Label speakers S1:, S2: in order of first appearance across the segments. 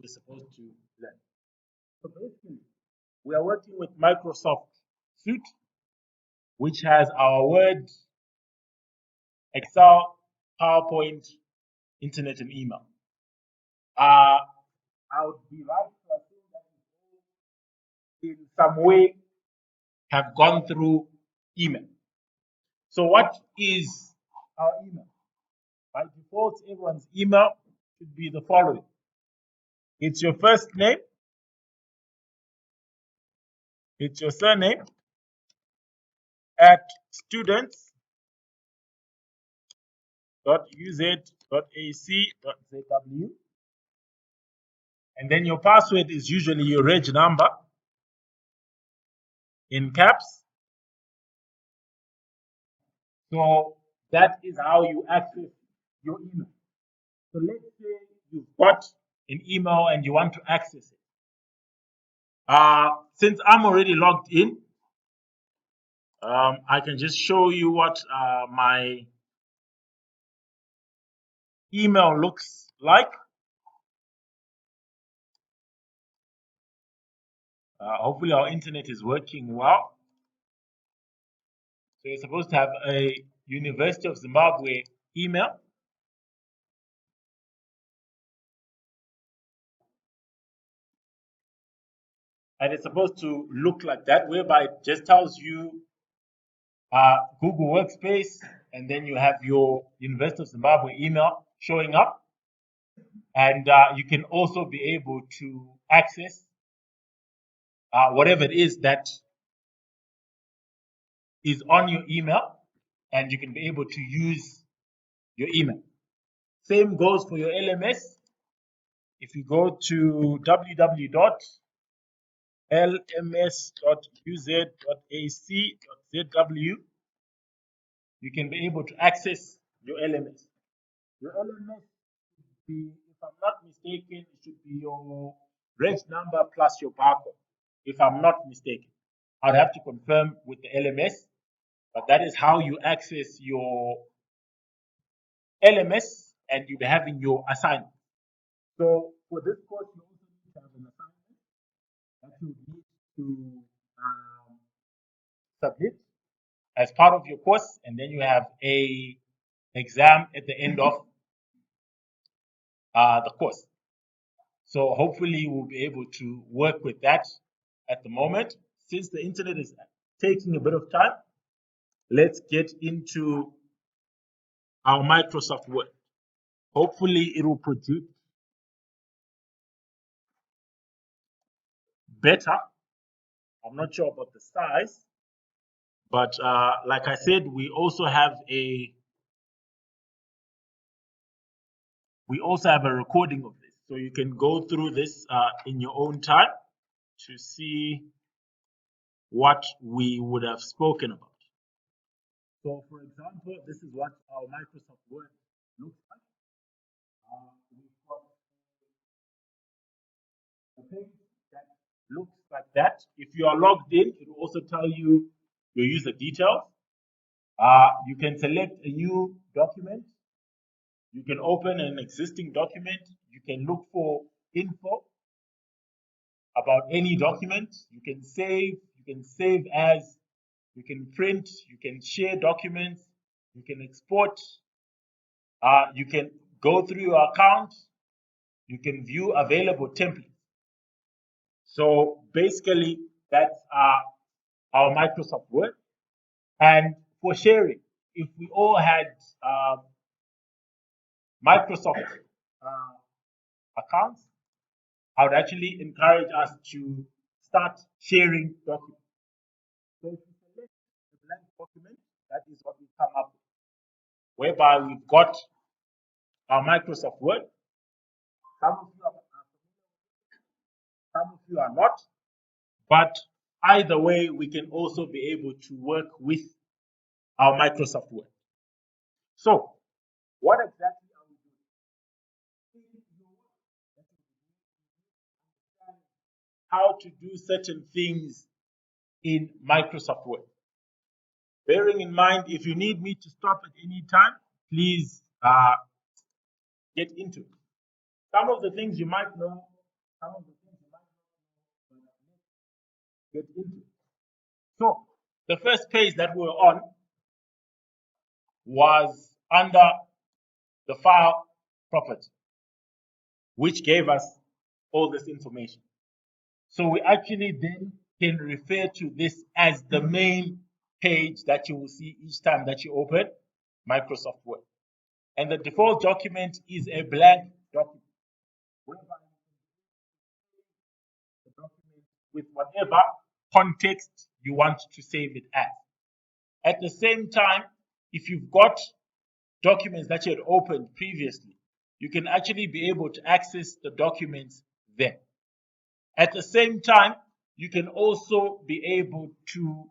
S1: we're supposed to learn. So basically, we are working with Microsoft Suite, which has our Word, Excel, PowerPoint, Internet, and email. I would be right to assume that you in some way have gone through email. So what is our email? By default, everyone's email should be the following. It's your first name, it's your surname, at students.uz.ac.zw, and then your password is usually your reg number in caps. So that is how you access your email. So let's say you've got an email and you want to access it. Since I'm already logged in, I can just show you what my email looks like. Hopefully our internet is working well. So you're supposed to have a University of Zimbabwe email. And it's supposed to look like that, whereby it just tells you Google Workspace, and then you have your University of Zimbabwe email showing up. And you can also be able to access whatever it is that is on your email, and you can be able to use your email. Same goes for your LMS. If you go to www.lms.uz.ac.zw, you can be able to access your LMS. Your LMS should be, if I'm not mistaken, it should be your reg number plus your barcode, if I'm not mistaken. I'd have to confirm with the LMS, but that is how you access your LMS and you'll be having your assignment. So for this course, you also need to have an assignment that you need to submit as part of your course, and then you have a exam at the end of the course. So hopefully we'll be able to work with that at the moment. Since the internet is taking a bit of time, let's get into our Microsoft Word. Hopefully it will produce better. I'm not sure about the size, but like I said, we also have a recording of this, so you can go through this in your own time to see what we would have spoken about. So, for example, this is what our Microsoft Word looks like. We've got a page that looks like that. If you are logged in, it will also tell you your user details. You can select a new document. You can open an existing document. You can look for info about any document. You can save as, you can print, you can share documents, you can export, you can go through your account, you can view available templates. So basically, that's our Microsoft Word. And for sharing, if we all had Microsoft accounts, I would actually encourage us to start sharing documents. So if you select a blank document, that is what we come up with, whereby we've got our Microsoft Word. Some of you are familiar, some of you are not, but either way, we can also be able to work with our Microsoft Word. So, what exactly are we doing? How to do certain things in Microsoft Word. Bearing in mind, if you need me to stop at any time, please get into it. Some of the things you might know some of the things you might not know, but let's get into it. So the first page that we were on was under the file property, which gave us all this information. So we actually then can refer to this as the main page that you will see each time that you open Microsoft Word. And the default document is a blank document, whereby the document with whatever context you want to save it as. At the same time, if you've got documents that you had opened previously, you can actually be able to access the documents there. At the same time, you can also be able to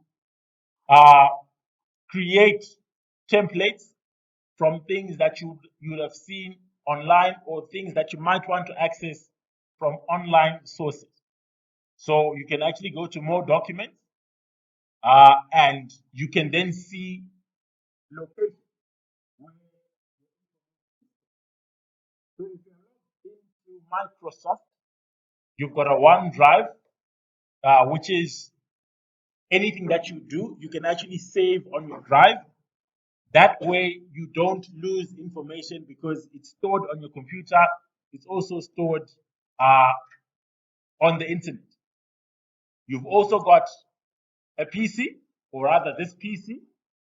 S1: create templates from things that you would have seen online or things that you might want to access from online sources. So you can actually go to more documents and you can then see locations. So if you're logged into Microsoft, you've got a OneDrive, which is anything that you do, you can actually save on your drive. That way, you don't lose information because it's stored on your computer. It's also stored on the internet. You've also got a PC, or rather this PC,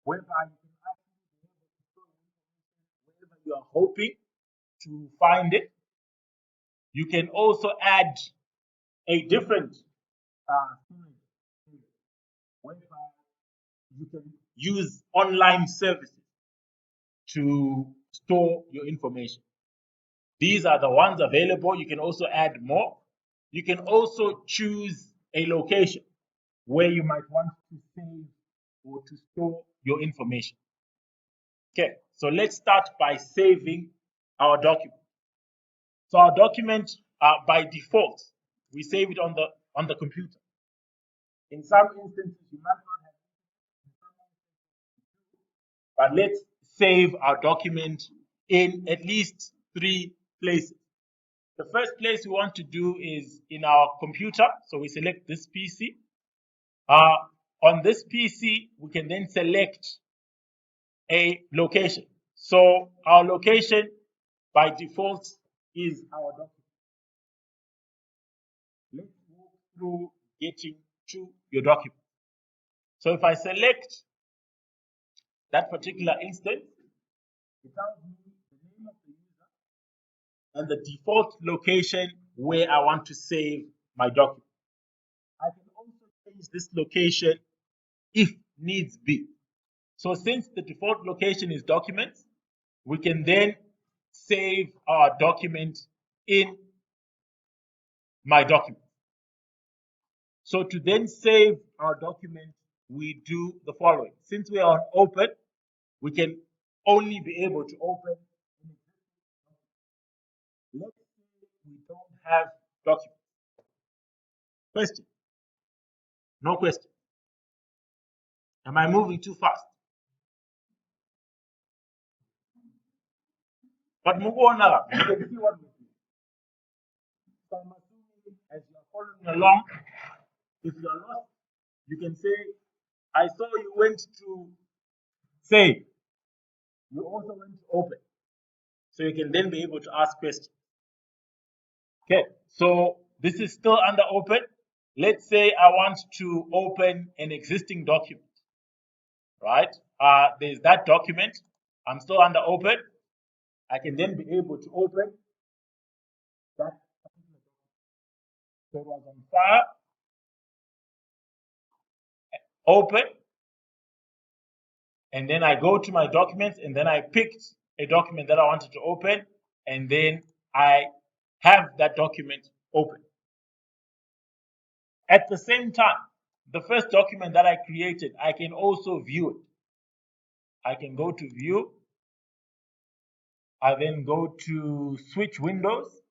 S1: whereby you can actually be able to store information wherever you are hoping to find it. You can also add a different storage, whereby you can use online services to store your information. These are the ones available. You can also add more. You can also choose a location where you might want to save or to store your information. Okay, so let's start by saving our document. So our document, by default, we save it on the computer. In some instances, you might not have, but let's save our document in at least 3 places. The first place we want to do is in our computer. So we select this PC. On this PC, we can then select a location. So our location by default is our document. Let's walk through getting to your document. So if I select that particular instance, it tells me the name of the user and the default location where I want to save my document. I can also change this location if needs be. So since the default location is documents, we can then save our document in my document. So to then save our document, we do the following. Since we are on open, we can only be able to open. Let's say we don't have documents. Question? No question. Am I moving too fast? But move on now. You can see what we do. So I'm assuming as you are following along, if you are lost, you can say, I saw you went to save. You also went to open. So you can then be able to ask questions. Okay, so this is still under open. Let's say I want to open an existing document, right? There's that document. I'm still under open. I can then be able to open that particular document. So it was on file, open, and then I go to my documents, and then I picked a document that I wanted to open, and then I have that document open. At the same time, the first document that I created, I can also view it. I can go to view. I then go to switch windows.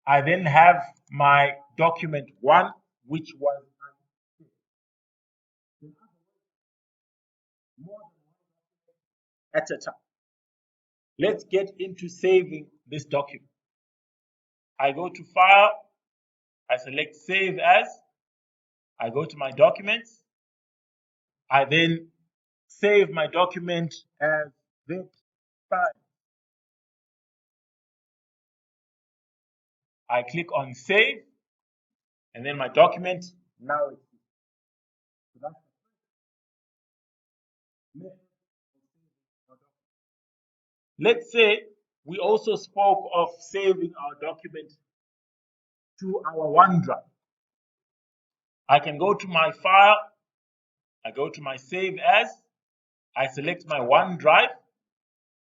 S1: I then have my document 1, which was more than one at a time. Let's get into saving this document. I go to File, I select save as, I go to my documents, I then save my document as zip file. I click on save, and then my document now is so that's the first method of saving our document. Let's say we also spoke of saving our document to our OneDrive. I can go to my file, I go to my save as, I select my OneDrive,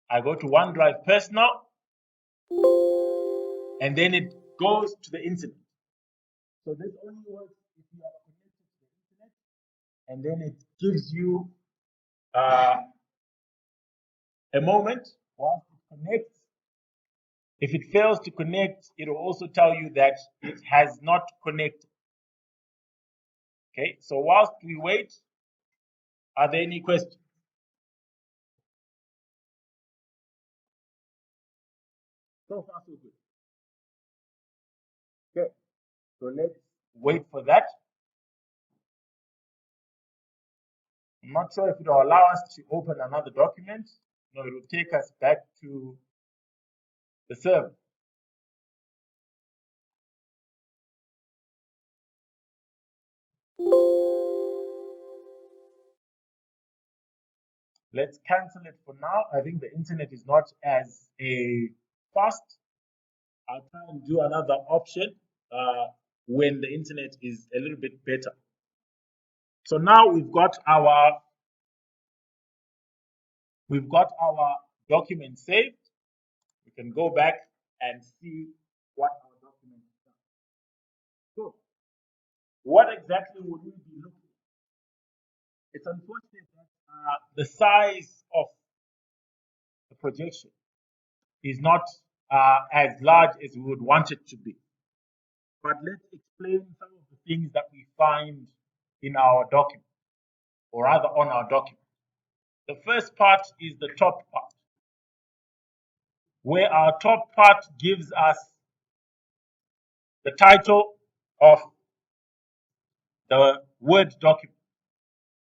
S1: I go to OneDrive Personal, and then it goes to the internet. So this only works if you are connected to the internet, and then it gives you a moment once it connects. If it fails to connect, it will also tell you that it has not connected. Okay, so whilst we wait, are there any questions? So far, so good. Okay, so let's wait for that. I'm not sure if it will allow us to open another document. No, it will take us back to the server. Let's cancel it for now. I think the internet is not as fast. I'll try and do another option when the internet is a little bit better. So now we've got our document saved. We can go back and see what our document is done. So what exactly would we be looking at? It's unfortunate that the size of the projection is not as large as we would want it to be. But let's explain some of the things that we find in our document, or rather on our document. The first part is the top part, where our top part gives us the title of the Word document,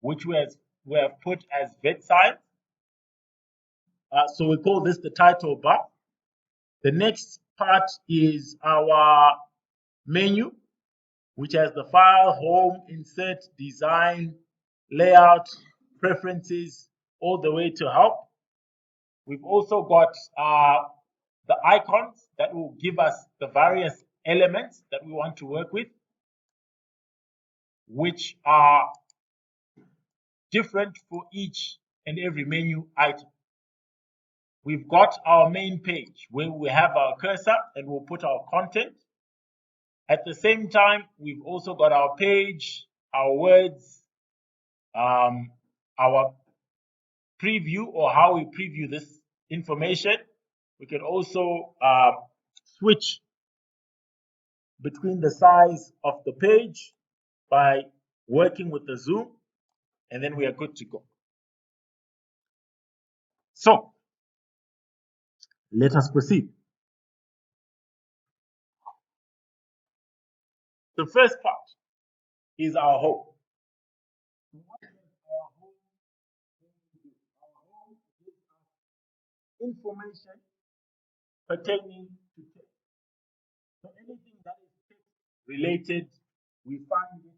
S1: which we have put as VetScience. So we call this the title bar. The next part is our menu, which has the file, home, insert, design, layout, preferences, all the way to help. We've also got the icons that will give us the various elements that we want to work with, which are different for each and every menu item. We've got our main page where we have our cursor and we'll put our content. At the same time, we've also got our page, our words, our preview, or how we preview this information. We can also switch between the size of the page by working with the zoom, and then we are good to go. So let us proceed. The first part is our home. What does our home do? Our home gives us information pertaining to text. So anything that is text related, we find it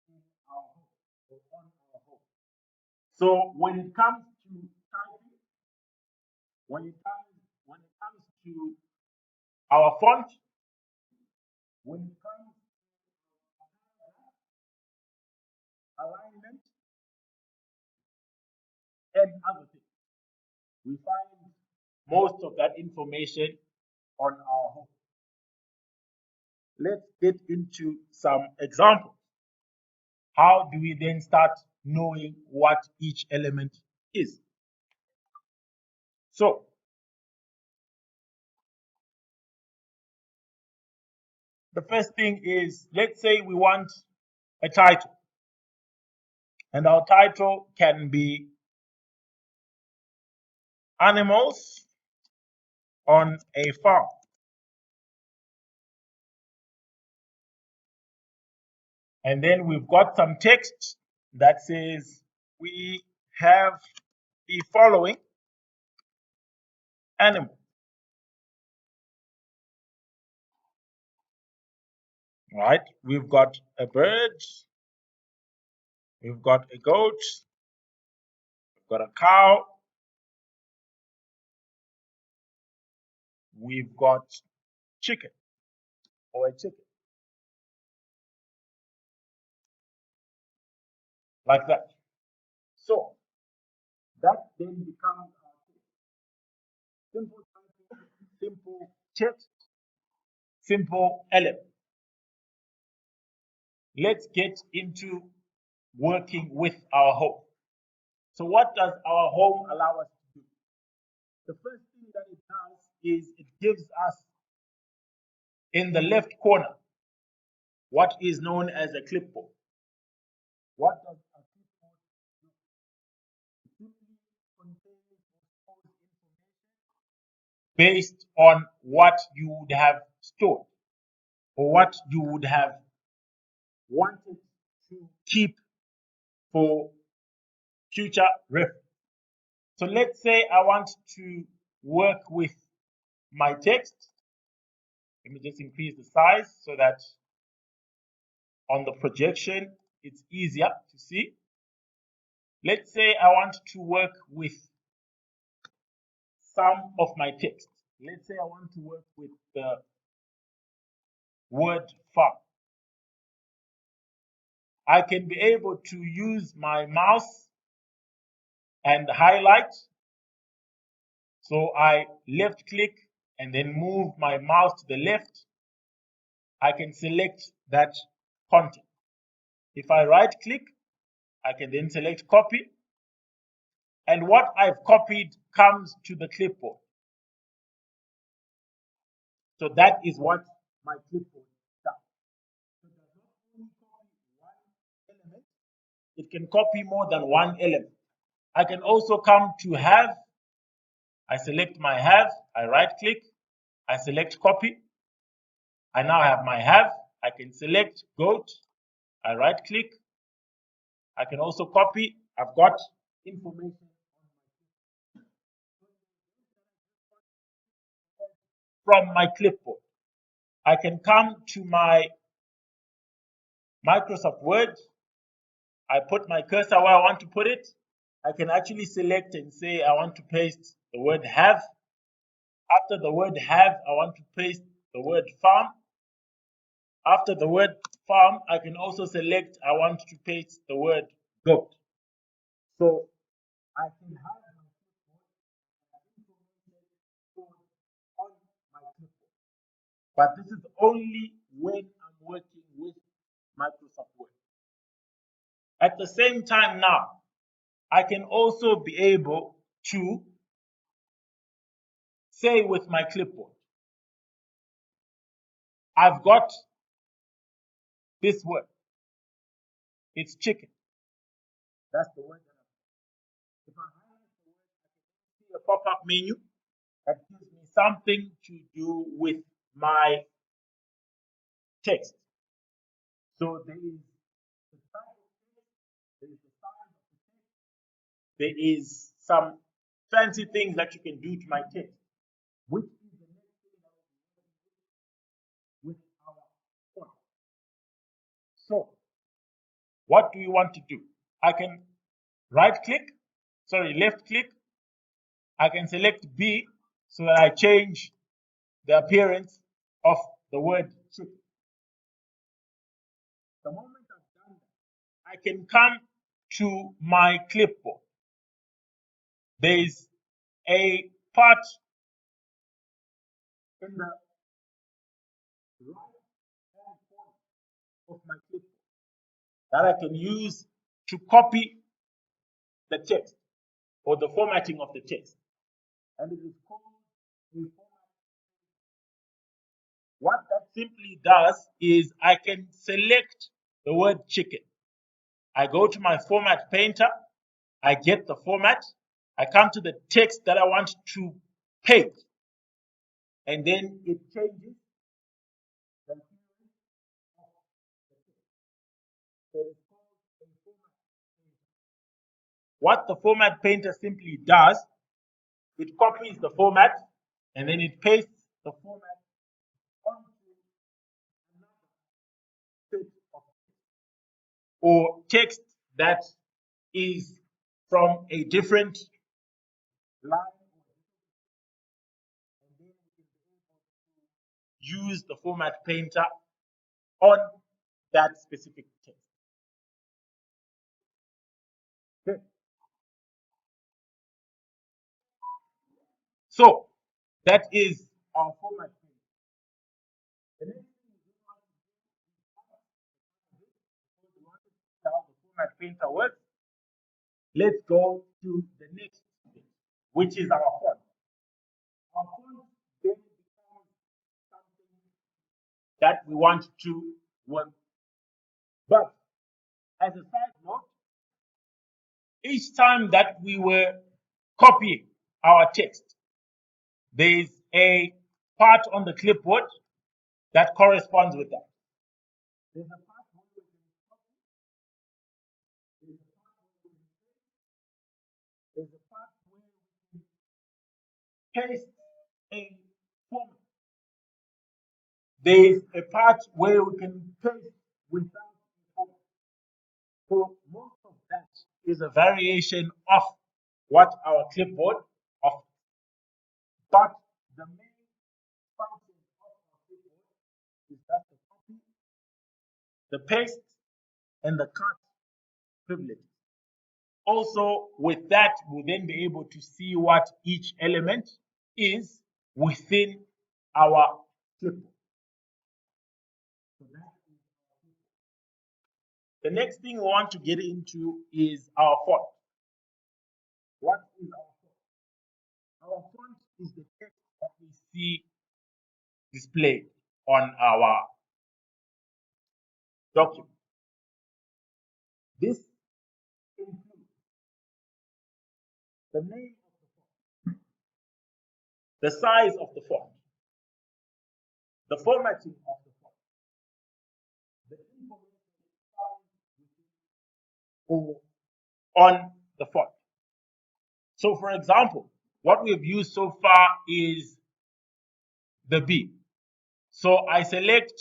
S1: in our home or on our home. So when it comes to typing, when it comes to our font, when it comes to alignment and other things, we find most of that information on our home. Let's get into some examples. How do we then start knowing what each element is? So the first thing is, let's say we want a title, and our title can be animals on a farm. And then we've got some text that says we have the following animal. Right? We've got a bird, we've got a goat, we've got a cow, we've got chicken or a chicken. Like that. So that then becomes simple typing, simple text, simple element. Let's get into working with our home. So what does our home allow us to do? The first thing that it does is it gives us in the left corner what is known as a clipboard. What does a clipboard do? It simply contains or stores information based on what you would have stored or what you would have wanted to keep for future reference. So let's say I want to work with my text. Let me just increase the size so that on the projection it's easier to see. Let's say I want to work with some of my text. Let's say I want to work with the word farm. I can be able to use my mouse and highlight. So I left click and then move my mouse to the left. I can select that content. If I right click, I can then select copy. And what I've copied comes to the clipboard. So that is what my clipboard does. So it does not only copy one element, it can copy more than one element. I can also come to have, I select my have, I right click, I select copy. I now have my have, I can select goat, I right click, I can also copy, I've got information from my clipboard. I can come to my Microsoft Word, I put my cursor where I want to put it. I can actually select and say I want to paste the word have. After the word have, I want to paste the word farm. After the word farm, I can also select I want to paste the word goat. So I can have my information stored on my clipboard. But this is only when I'm working with Microsoft Word. At the same time now, I can also be able to say with my clipboard, I've got this word. It's chicken. That's the word that If I highlight the word, I can see a pop-up menu that gives me something to do with my text. So there is the type of text, there is the size of the text, there is some fancy things that you can do to my text, which is the next thing that we'll be working with our font. So what do we want to do? I can left click. I can select B so that I change the appearance of the word chicken. The moment I've done that, I can come to my clipboard. There is a part in the right hand corner of my clipboard that I can use to copy the text or the formatting of the text. And it is called a format. What that simply does is I can select the word chicken. I go to my format painter, I get the format, I come to the text that I want to paint, and then it changes the appearance of the text. What the format painter simply does, it copies the format and then it pastes the format onto another set of or text that is from a different line, and then we can be able to use the format painter on that specific text. Okay. So that is our format painter. The next thing we want to do is because we want to see how the format painter works. Let's go to the next thing, which is our font. Our font then becomes something that we want to work. But as a side note, each time that we were copying our text, there is a part on the clipboard that corresponds with that. There's a part where we can copy, there's a part where we can paste, there's a part where we can paste a format. There is a part where we can paste without a format. So most of that is a variation of what our clipboard offers. But the main function of our clipboard is that the copy, the paste, and the cut privilege. Also, with that, we'll then be able to see what each element is within our clipboard. So that is our clipboard. The next thing we want to get into is our font. What is our font? Our font is the text that we see displayed on our document. This includes the name of the font, the size of the font, the formatting of the font, the information found within or on the font. So, for example, what we've used so far is the B. So I select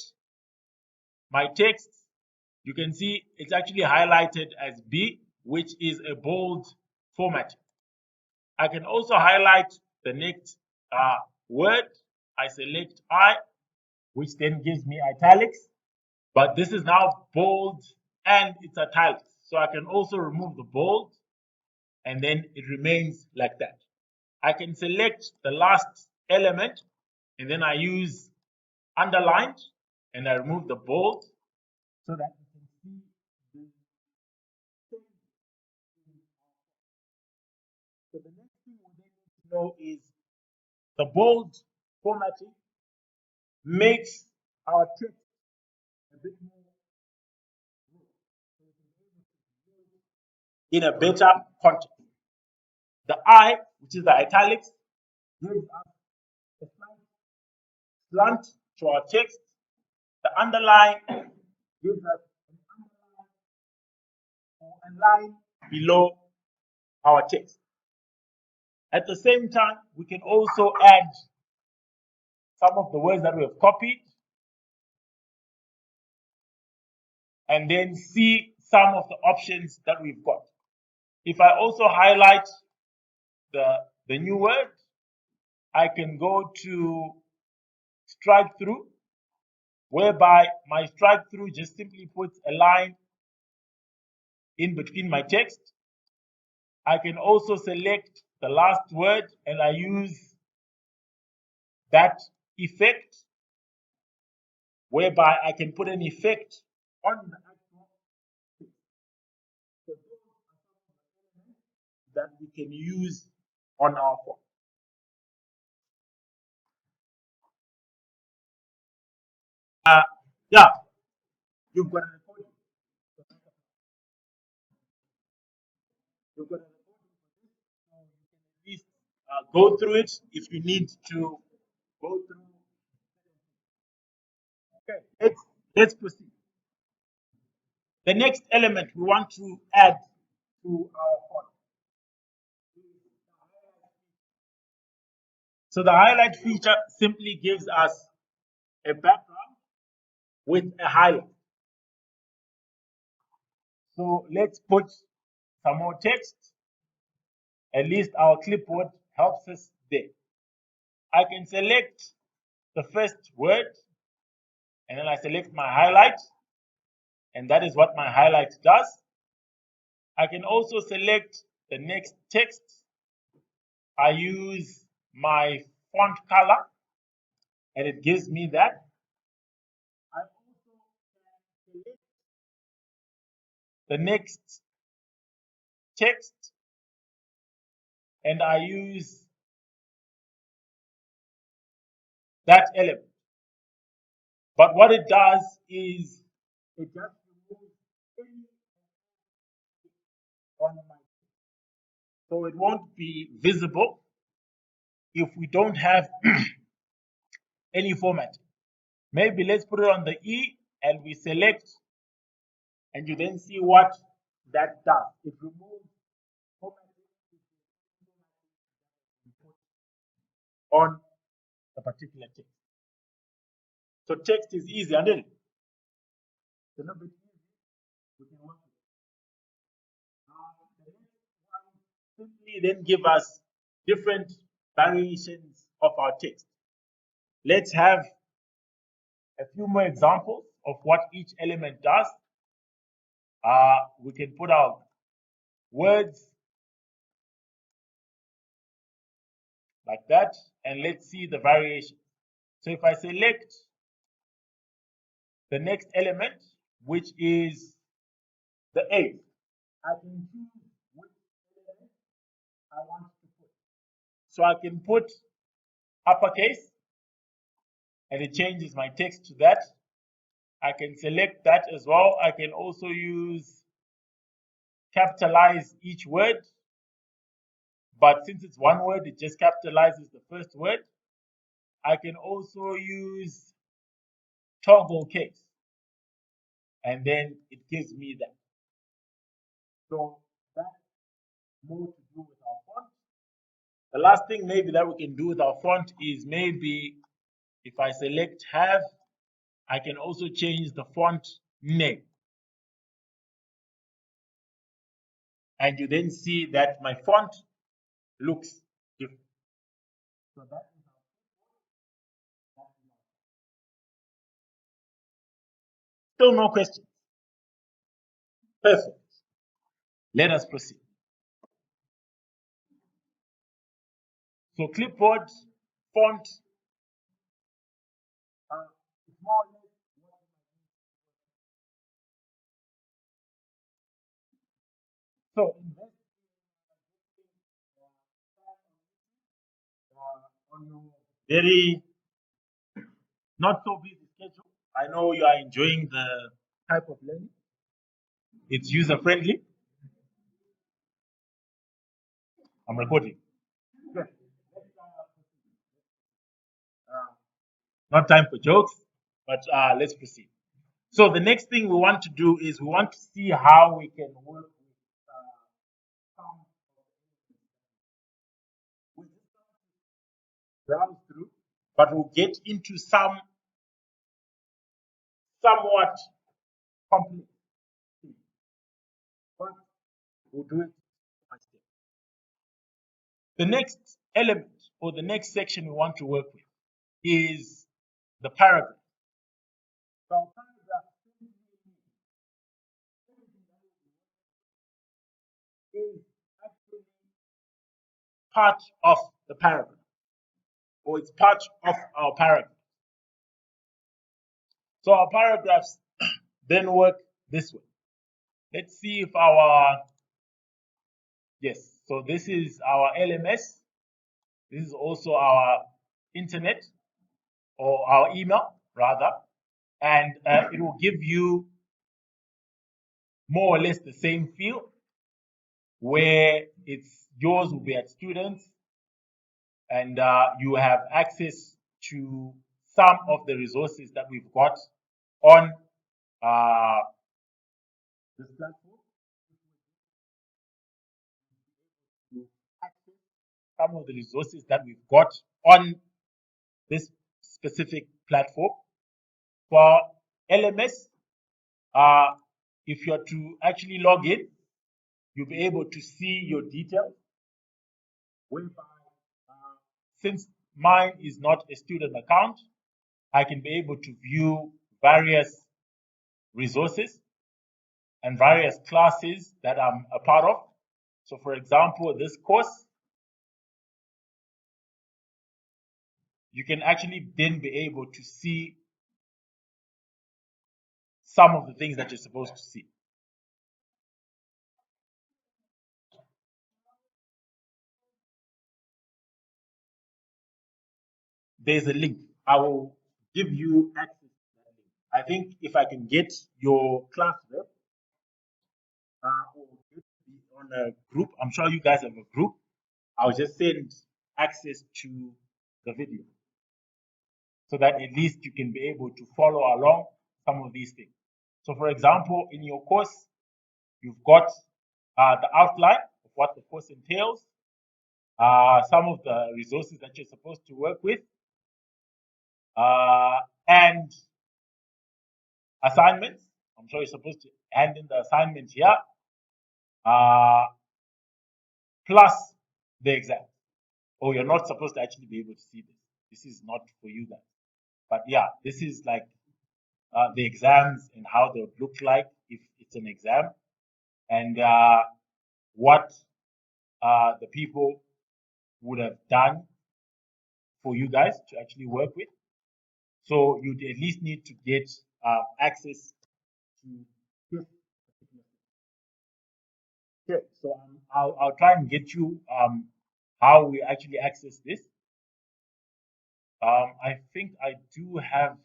S1: my text. You can see it's actually highlighted as B, which is a bold format. I can also highlight the next word. I select I, which then gives me italics. But this is now bold and it's italics. So I can also remove the bold and then it remains like that. I can select the last element and then I use underlined and I remove the bold so that you can see the change in our font. So the next thing we then need to know is the bold formatting makes our text a bit more real, so you can be able to use in a better context. The I, which is the italics, gives us a slight slant to our text. The underline gives us an underline or a line below our text. At the same time, we can also add some of the words that we have copied and then see some of the options that we've got. If I also highlight the new word, I can go to strike through, whereby my strike through just simply puts a line in between my text. I can also select the last word and I use that effect, whereby I can put an effect on the actual text. So those are some of the elements that we can use on our font. Yeah, you've got a recording. You've got a recording for this, so you can at least go through it if you need to go through. Okay, let's proceed. The next element we want to add to our font So the highlight feature simply gives us a background with a highlight. So let's put some more text. At least our clipboard helps us there. I can select the first word and then I select my highlight, and that is what my highlight does. I can also select the next text. I use my font color and it gives me that. I also can select the next text and I use that element. But what it does is it just removes any on my, so it won't be visible if we don't have any format. Maybe let's put it on the E and we select, and you then see what that does. It removes on the particular text. So text is easy, and then it's a little bit easy. We can work with it. The next one simply then give us different variations of our text. Let's have a few more examples of what each element does. We can put our words like that, and let's see the variation. So if I select the next element, which is the A, I can choose which element I want to put. So I can put uppercase, and it changes my text to that. I can select that as well. I can also use capitalize each word, but since it's one word, it just capitalizes the first word. I can also use toggle case, and then it gives me that. So that's more to do with our font. The last thing maybe that we can do with our font is maybe if I select have, I can also change the font name. And you then see that my font looks different. So that is still no questions. Perfect. Let us proceed. So clipboard, font, it's more or less what so invest on your very not so busy schedule. I know you are enjoying the type of learning. It's user friendly. I'm recording. Good. Not time for jokes, but let's proceed. So the next thing we want to do is we want to see how we can work with some we'll browse through, but we'll get into some somewhat complex things. But we'll do it by step. The next element or the next section we want to work with is the paragraph. So paragraph is actually part of the paragraph, or it's part of our paragraph. So our paragraphs then work this way. Let's see if yes, so this is our LMS. This is also our internet or our email rather, and it will give you more or less the same feel where it's yours will be at students and you have access to some of the resources that we've got on this platform. Access some of the resources that we've got on this specific platform. For LMS, if you're to actually log in, you'll be able to see your details. Whereby, since mine is not a student account, I can be able to view various resources and various classes that I'm a part of. So, for example, this course, you can actually then be able to see some of the things that you're supposed to see. There's a link. I will give you access to that link. I think if I can get your class rep or get on a group, I'm sure you guys have a group. I'll just send access to the video so that at least you can be able to follow along some of these things. So, for example, in your course, you've got the outline of what the course entails, some of the resources that you're supposed to work with, and assignments. I'm sure you're supposed to hand in the assignment here, plus the exam. Oh, you're not supposed to actually be able to see this. This is not for you guys. But yeah, this is like the exams and how they would look like if it's an exam, and what the people would have done for you guys to actually work with. So you'd at least need to get access to this particular thing. Okay, so I'll try and get you how we actually access this. I think I do have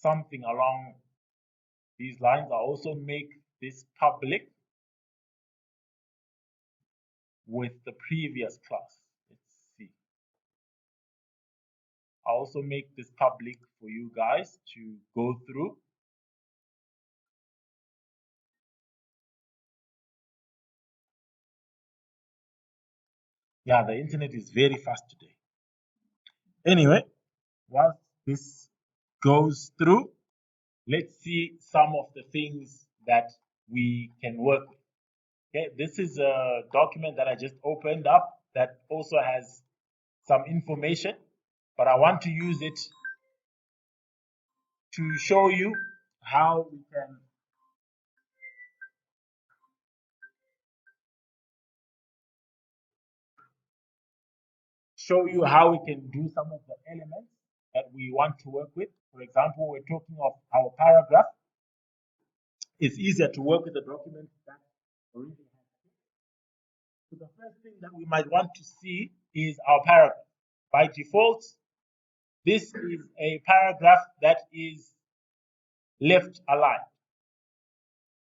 S1: something along these lines. I'll also make this public with the previous class. Let's see. I'll also make this public for you guys to go through. Yeah, the internet is very fast today. Anyway, once this goes through, let's see some of the things that we can work with. Okay, this is a document that I just opened up that also has some information, but I want to use it to show you how we can do some of the elements that we want to work with. For example, we're talking of our paragraph. It's easier to work with a document that already has. So the first thing that we might want to see is our paragraph. By default, this is a paragraph that is left aligned.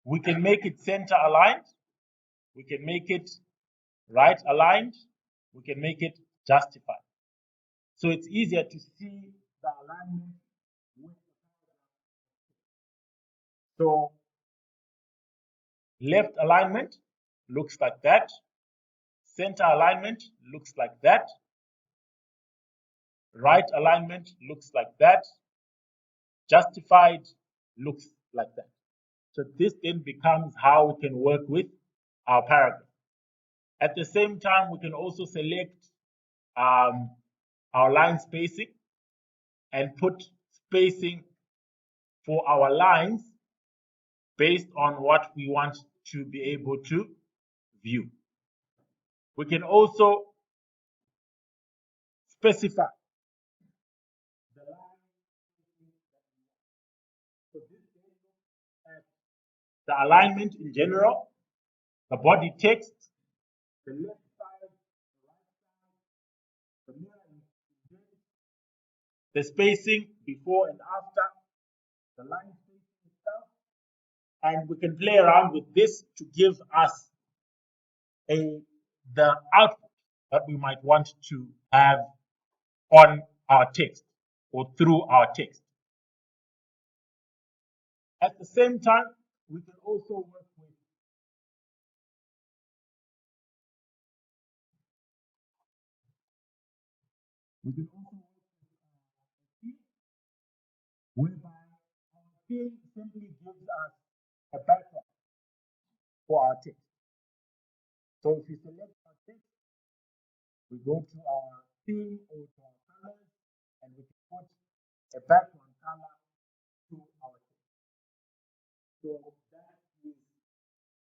S1: We can make it center aligned. We can make it right aligned. We can make it justified. So it's easier to see the alignment with the paragraph. So left alignment looks like that. Center alignment looks like that. Right alignment looks like that. Justified looks like that. So this then becomes how we can work with our paragraph. At the same time, we can also select our line spacing and put spacing for our lines based on what we want to be able to view. We can also specify the line spacing that we want. So this looks at the alignment in general, the body text, the left side, the right side, the mirror image, the spacing before and after, the line spacing itself, and we can play around with this to give us the output that we might want to have on our text or through our text. At the same time, we can also work with We can also work with a theme, whereby our theme simply gives us a background for our text. So if we select our text, we go to our theme or to our colors, and we can put a background color to our text. So that is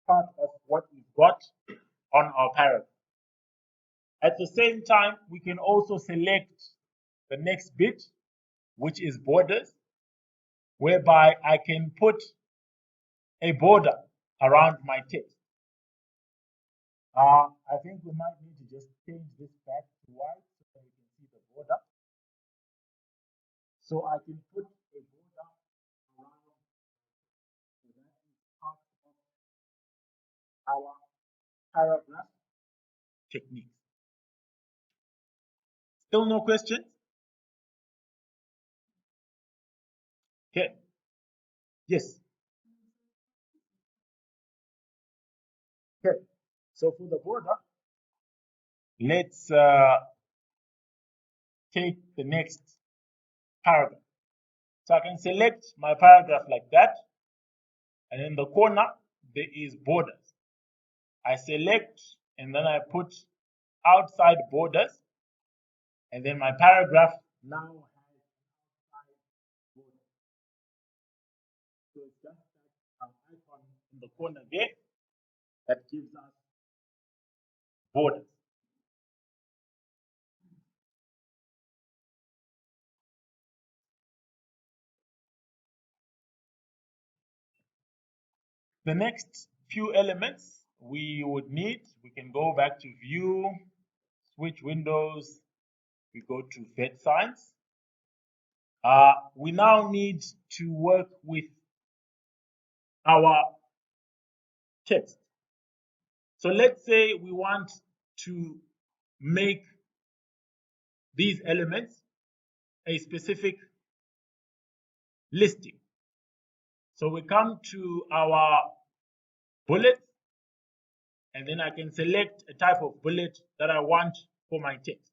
S1: part of what we've got on our paragraph. At the same time, we can also select the next bit, which is borders, whereby I can put a border around my text. I think we might need to just change this back to white so that we can see the border. So I can put a border around. So that is part of our paragraph technique. Still no questions? Okay. Yes. Okay. So for the border, let's take the next paragraph. So I can select my paragraph like that, and in the corner there is borders. I select and then I put outside borders, and then my paragraph now has outside borders. So it's just that icon in the corner there that gives us borders. The next few elements we would need, we can go back to view, switch windows, we go to vet signs. We now need to work with our text. So let's say we want to make these elements a specific listing. So we come to our bullets, and then I can select a type of bullet that I want for my text.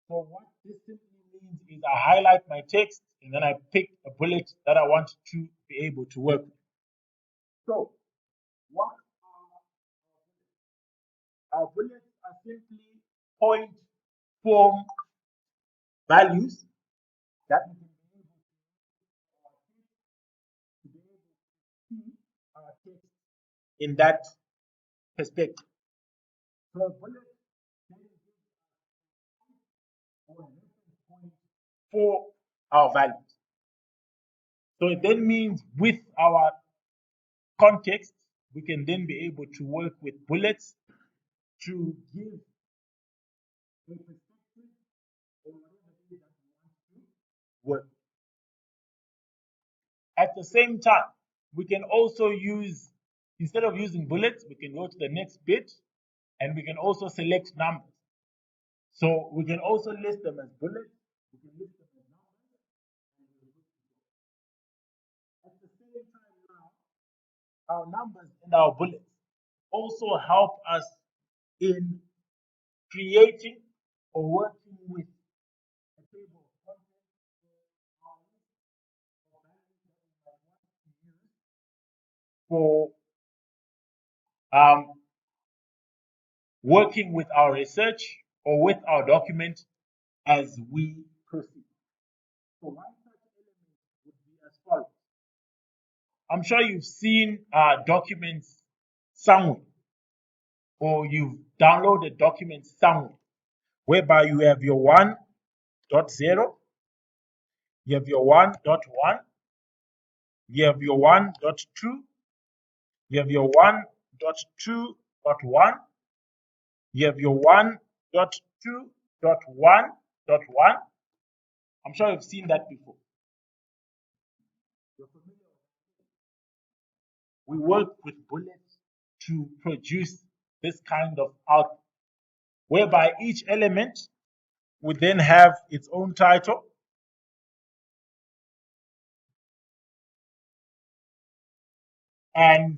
S1: So what this simply means is I highlight my text and then I pick a bullet that I want to be able to work with. So what our bullets are simply point form values that we can be able to be able to see our text in that perspective. So a bullet then gives us a reference point for our values. So it then means with our context, we can then be able to work with bullets to give a perspective or whatever it is that we want to work. At the same time, we can also use, instead of using bullets, we can go to the next bit and we can also select numbers. So we can also list them as bullets, we can list them as numbers, and we're good to go. At the same time now, our numbers and our bullets also help us in creating or working with a table of contents for our list of values that we might want to use for working with our research or with our document as we proceed. So one such element would be as follows. I'm sure you've seen documents somewhere, or you've downloaded documents somewhere, whereby you have your 1.0, you have your 1.1, you have your 1.2, you have your 1.2.1, you have your 1.2.1.1. I'm sure you've seen that before. You're familiar with it. We work with bullets to produce this kind of output, whereby each element would then have its own title, and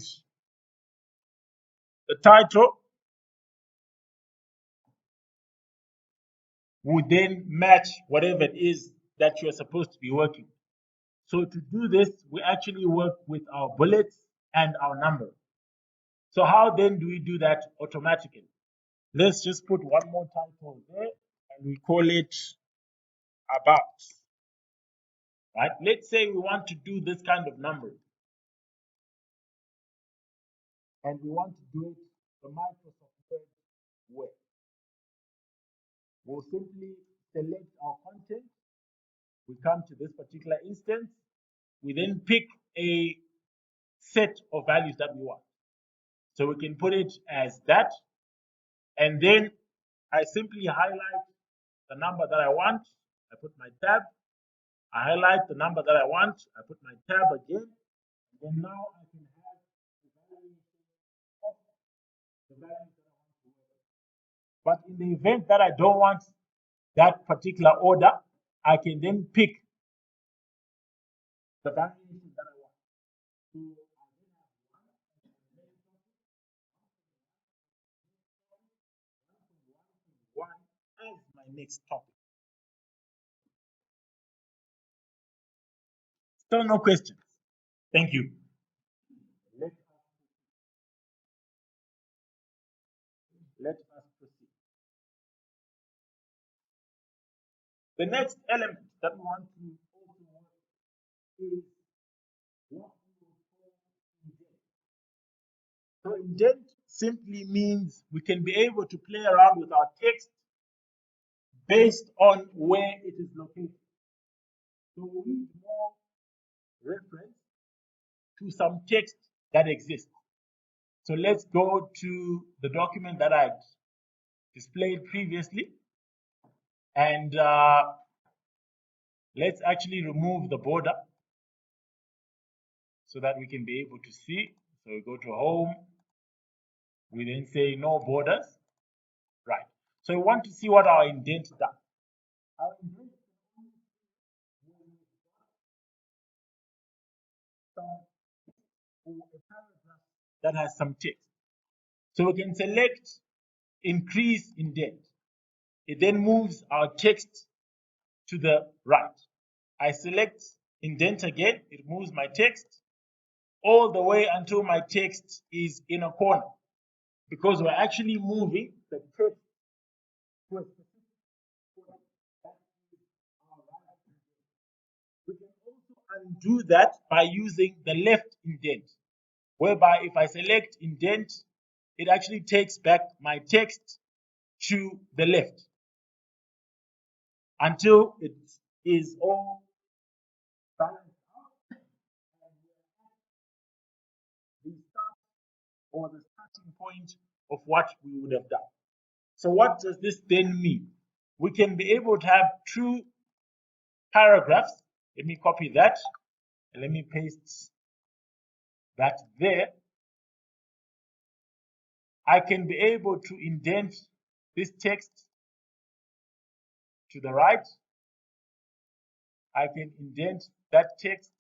S1: the title would then match whatever it is that you're supposed to be working. So to do this, we actually work with our bullets and our numbers. So how then do we do that automatically? Let's just put one more title there and we call it about. Right? Let's say we want to do this kind of number and we want to do it the Microsoft Word way. We'll simply select our content. We come to this particular instance. We then pick a set of values that we want. So we can put it as that. And then I simply highlight the number that I want. I put my tab. I highlight the number that I want. I put my tab again. And then now I can have the value of the values that I want to work. But in the event that I don't want that particular order, I can then pick the variation that I want. So I then have one as my next topic. Still no questions. Thank you. Let us proceed. The next element that we want to also work is what we will call indent. So indent simply means we can be able to play around with our text based on where it is located. So we need more reference to some text that exists. So let's go to the document that I displayed previously, and let's actually remove the border so that we can be able to see. So we go to home, we then say no borders, right? So we want to see what our indent does. Our indent or a paragraph that has some text. So we can select increase indent. It then moves our text to the right. I select indent again, it moves my text all the way until my text is in a corner, because we're actually moving the text to a specific corner. That is our right indent. We can also undo that by using the left indent, whereby if I select indent, it actually takes back my text to the left until it is all balanced out and the start or the starting point of what we would have done. So what does this then mean? We can be able to have two paragraphs. Let me copy that and let me paste that there. I can be able to indent this text to the right. I can indent that text.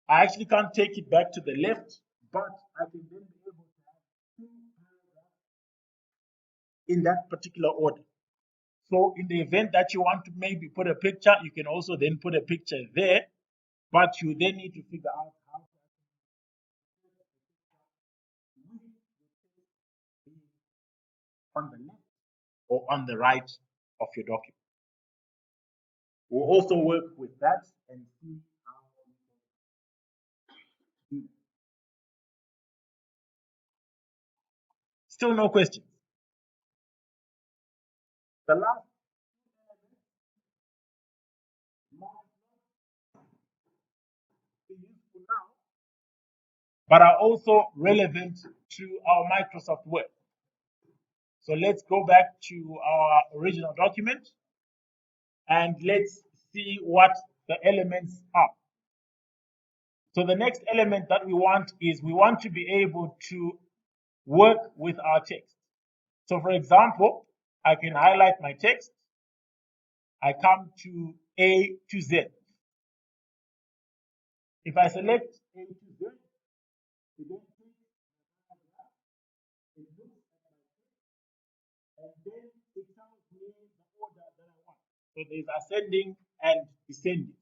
S1: I actually can't take it back to the left, but I can then be able to have two paragraphs in that particular order. So in the event that you want to maybe put a picture, you can also then put a picture there, but you then need to figure out how to on the left or on the right of your document. We'll also work with that and see how we can do. Still no questions. The last might not be useful now, but are also relevant to our Microsoft Word. So let's go back to our original document and let's see what the elements are. So the next element that we want is we want to be able to work with our text. So for example, I can highlight my text. I come to A to Z. If I select A to Z, it then takes my paragraph. It looks at my text then it tells me the order that I want. So there's ascending and descending.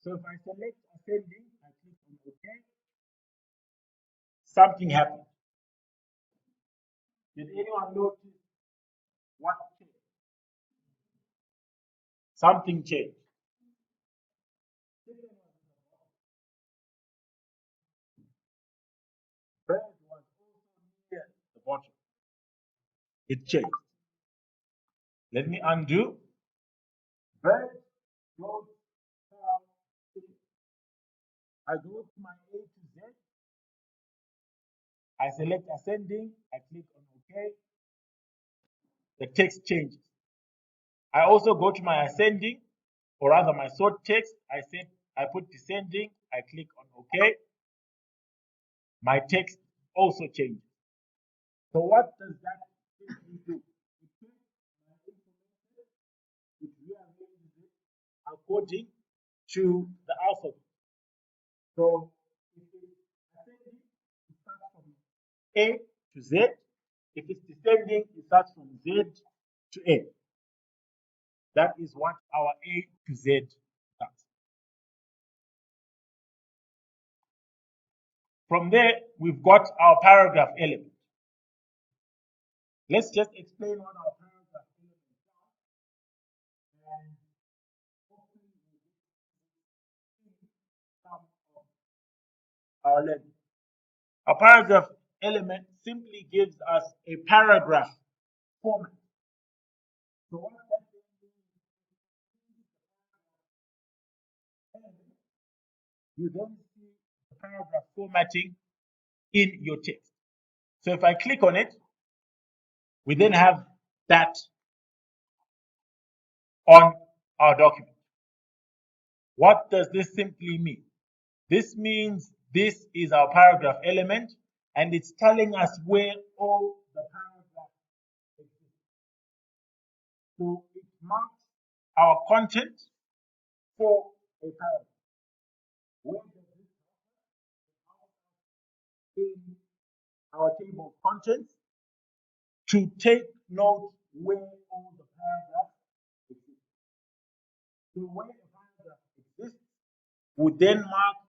S1: So if I select ascending, I click on OK, something happened. Did anyone notice what changed? Something changed. Bird was also near the bottom. It changed. Let me undo. Bird goes down. I go to my A to Z. I select ascending. I click on OK. The text changes. I also go to my ascending, or rather my sort text. I put descending. I click on OK. My text also changes. So what does that simply do? It takes my information, it rearranges it according to the alphabet. So if it's ascending, it starts from A to Z. If it's descending, it starts from Z to A. That is what our A to Z does. From there, we've got our paragraph element. Let's just explain what our paragraph element is, and hopefully we'll see some of our learning. A paragraph element simply gives us a paragraph format. So what that means, you then see the paragraph formatting in your text. So if I click on it, we then have that on our document. What does this simply mean? This means this is our paragraph element, and it's telling us where all the paragraphs exist. So it marks our content for a paragraph. Where does this in our table of contents to take note where all the paragraphs exist? So where a paragraph exists would then mark